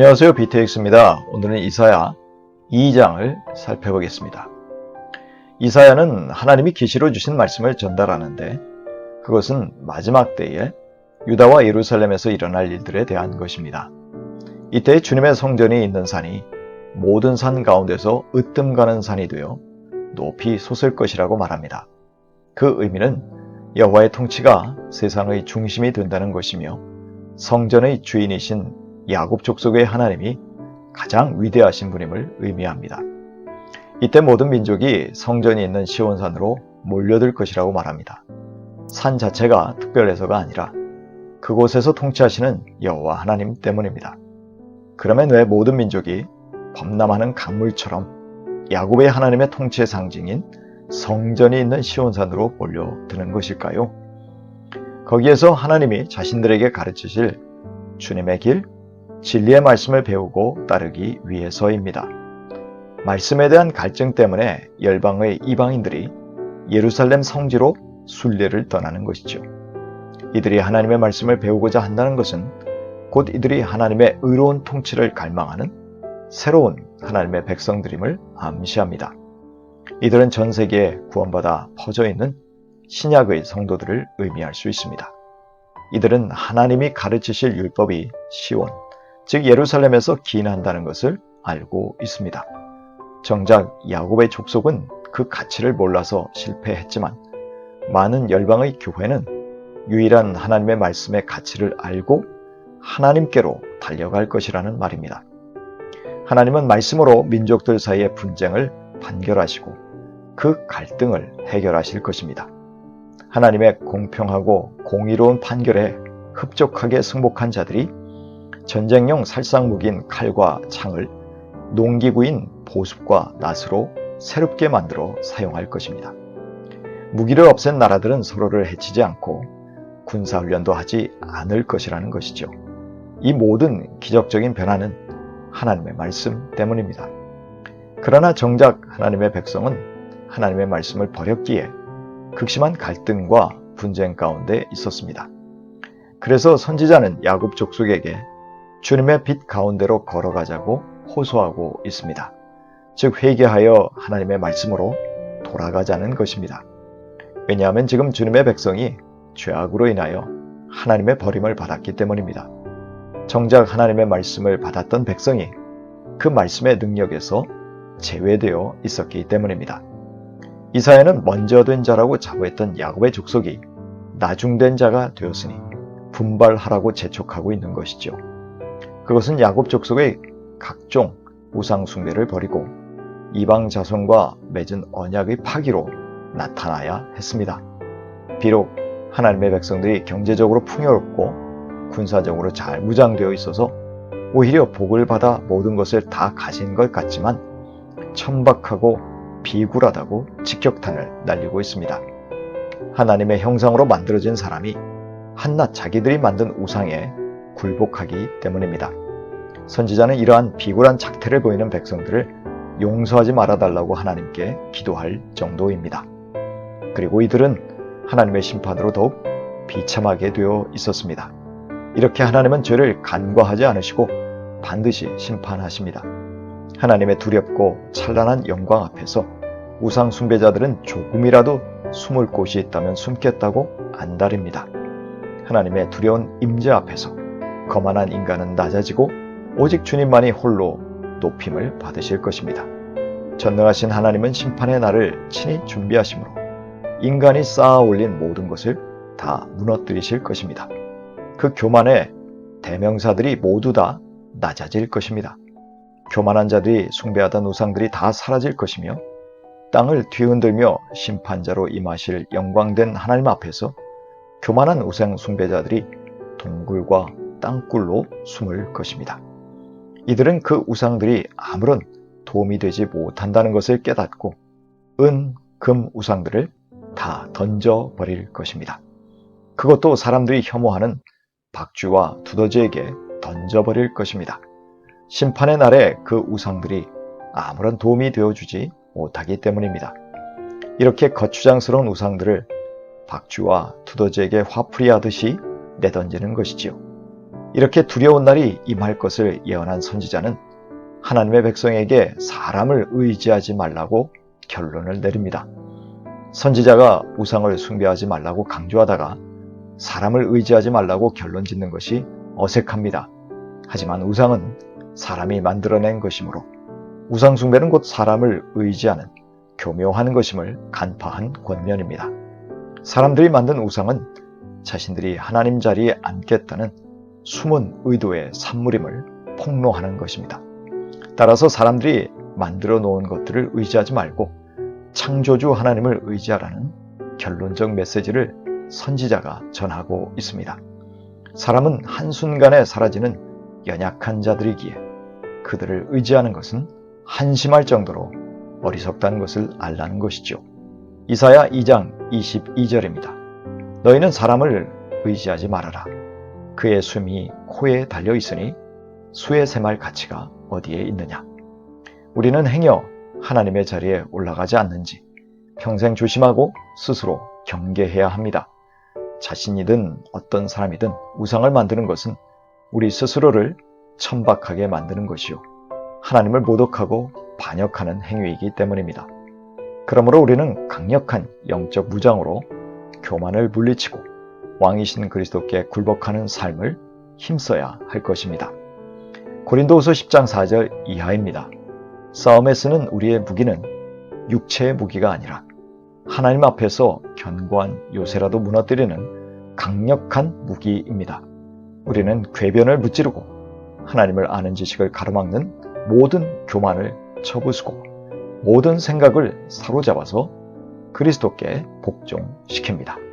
안녕하세요. BTX입니다. 오늘은 이사야 2장을 살펴보겠습니다. 이사야는 하나님이 계시로 주신 말씀을 전달하는데 그것은 마지막 때에 유다와 예루살렘에서 일어날 일들에 대한 것입니다. 이때 주님의 성전이 있는 산이 모든 산 가운데서 으뜸 가는 산이 되어 높이 솟을 것이라고 말합니다. 그 의미는 여호와의 통치가 세상의 중심이 된다는 것이며 성전의 주인이신 야곱 족속의 하나님이 가장 위대하신 분임을 의미합니다. 이때 모든 민족이 성전이 있는 시온산으로 몰려들 것이라고 말합니다. 산 자체가 특별해서가 아니라 그곳에서 통치하시는 여호와 하나님 때문입니다. 그러면 왜 모든 민족이 범람하는 강물처럼 야곱의 하나님의 통치의 상징인 성전이 있는 시온산으로 몰려드는 것일까요? 거기에서 하나님이 자신들에게 가르치실 주님의 길, 진리의 말씀을 배우고 따르기 위해서입니다. 말씀에 대한 갈증 때문에 열방의 이방인들이 예루살렘 성지로 순례를 떠나는 것이죠. 이들이 하나님의 말씀을 배우고자 한다는 것은 곧 이들이 하나님의 의로운 통치를 갈망하는 새로운 하나님의 백성들임을 암시합니다. 이들은 전 세계에 구원받아 퍼져 있는 신약의 성도들을 의미할 수 있습니다. 이들은 하나님이 가르치실 율법이 시온, 즉 예루살렘에서 기인한다는 것을 알고 있습니다. 정작 야곱의 족속은 그 가치를 몰라서 실패했지만 많은 열방의 교회는 유일한 하나님의 말씀의 가치를 알고 하나님께로 달려갈 것이라는 말입니다. 하나님은 말씀으로 민족들 사이의 분쟁을 판결하시고 그 갈등을 해결하실 것입니다. 하나님의 공평하고 공의로운 판결에 흡족하게 승복한 자들이 전쟁용 살상무기인 칼과 창을 농기구인 보습과 낫으로 새롭게 만들어 사용할 것입니다. 무기를 없앤 나라들은 서로를 해치지 않고 군사훈련도 하지 않을 것이라는 것이죠. 이 모든 기적적인 변화는 하나님의 말씀 때문입니다. 그러나 정작 하나님의 백성은 하나님의 말씀을 버렸기에 극심한 갈등과 분쟁 가운데 있었습니다. 그래서 선지자는 야곱 족속에게 주님의 빛 가운데로 걸어가자고 호소하고 있습니다. 즉 회개하여 하나님의 말씀으로 돌아가자는 것입니다. 왜냐하면 지금 주님의 백성이 죄악으로 인하여 하나님의 버림을 받았기 때문입니다. 정작 하나님의 말씀을 받았던 백성이 그 말씀의 능력에서 제외되어 있었기 때문입니다. 이사야는 먼저 된 자라고 자부했던 야곱의 족속이 나중된 자가 되었으니 분발하라고 재촉하고 있는 것이죠. 그것은 야곱 족속의 각종 우상 숭배를 버리고 이방 자손과 맺은 언약의 파기로 나타나야 했습니다. 비록 하나님의 백성들이 경제적으로 풍요롭고 군사적으로 잘 무장되어 있어서 오히려 복을 받아 모든 것을 다 가진 것 같지만 천박하고 비굴하다고 직격탄을 날리고 있습니다. 하나님의 형상으로 만들어진 사람이 한낱 자기들이 만든 우상에 굴복하기 때문입니다. 선지자는 이러한 비굴한 작태를 보이는 백성들을 용서하지 말아달라고 하나님께 기도할 정도입니다. 그리고 이들은 하나님의 심판으로 더욱 비참하게 되어 있었습니다. 이렇게 하나님은 죄를 간과하지 않으시고 반드시 심판하십니다. 하나님의 두렵고 찬란한 영광 앞에서 우상 숭배자들은 조금이라도 숨을 곳이 있다면 숨겠다고 안달입니다. 하나님의 두려운 임재 앞에서 거만한 인간은 낮아지고 오직 주님만이 홀로 높임을 받으실 것입니다. 전능하신 하나님은 심판의 날을 친히 준비하시므로 인간이 쌓아 올린 모든 것을 다 무너뜨리실 것입니다. 그 교만의 대명사들이 모두 다 낮아질 것입니다. 교만한 자들이 숭배하던 우상들이 다 사라질 것이며 땅을 뒤흔들며 심판자로 임하실 영광된 하나님 앞에서 교만한 우상 숭배자들이 동굴과 땅굴로 숨을 것입니다. 이들은 그 우상들이 아무런 도움이 되지 못한다는 것을 깨닫고 은, 금 우상들을 다 던져버릴 것입니다. 그것도 사람들이 혐오하는 박쥐와 두더지에게 던져버릴 것입니다. 심판의 날에 그 우상들이 아무런 도움이 되어주지 못하기 때문입니다. 이렇게 거추장스러운 우상들을 박쥐와 두더지에게 화풀이하듯이 내던지는 것이지요. 이렇게 두려운 날이 임할 것을 예언한 선지자는 하나님의 백성에게 사람을 의지하지 말라고 결론을 내립니다. 선지자가 우상을 숭배하지 말라고 강조하다가 사람을 의지하지 말라고 결론 짓는 것이 어색합니다. 하지만 우상은 사람이 만들어낸 것이므로 우상 숭배는 곧 사람을 의지하는 교묘한 것임을 간파한 권면입니다. 사람들이 만든 우상은 자신들이 하나님 자리에 앉겠다는 숨은 의도의 산물임을 폭로하는 것입니다. 따라서 사람들이 만들어 놓은 것들을 의지하지 말고 창조주 하나님을 의지하라는 결론적 메시지를 선지자가 전하고 있습니다. 사람은 한순간에 사라지는 연약한 자들이기에 그들을 의지하는 것은 한심할 정도로 어리석다는 것을 알라는 것이죠. 이사야 2장 22절입니다. 너희는 사람을 의지하지 말아라. 그의 숨이 코에 달려 있으니 수의 샘할 가치가 어디에 있느냐. 우리는 행여 하나님의 자리에 올라가지 않는지 평생 조심하고 스스로 경계해야 합니다. 자신이든 어떤 사람이든 우상을 만드는 것은 우리 스스로를 천박하게 만드는 것이요 하나님을 모독하고 반역하는 행위이기 때문입니다. 그러므로 우리는 강력한 영적 무장으로 교만을 물리치고 왕이신 그리스도께 굴복하는 삶을 힘써야 할 것입니다. 고린도후서 10장 4절 이하입니다. 싸움에 쓰는 우리의 무기는 육체의 무기가 아니라 하나님 앞에서 견고한 요새라도 무너뜨리는 강력한 무기입니다. 우리는 궤변을 무찌르고 하나님을 아는 지식을 가로막는 모든 교만을 쳐부수고 모든 생각을 사로잡아서 그리스도께 복종시킵니다.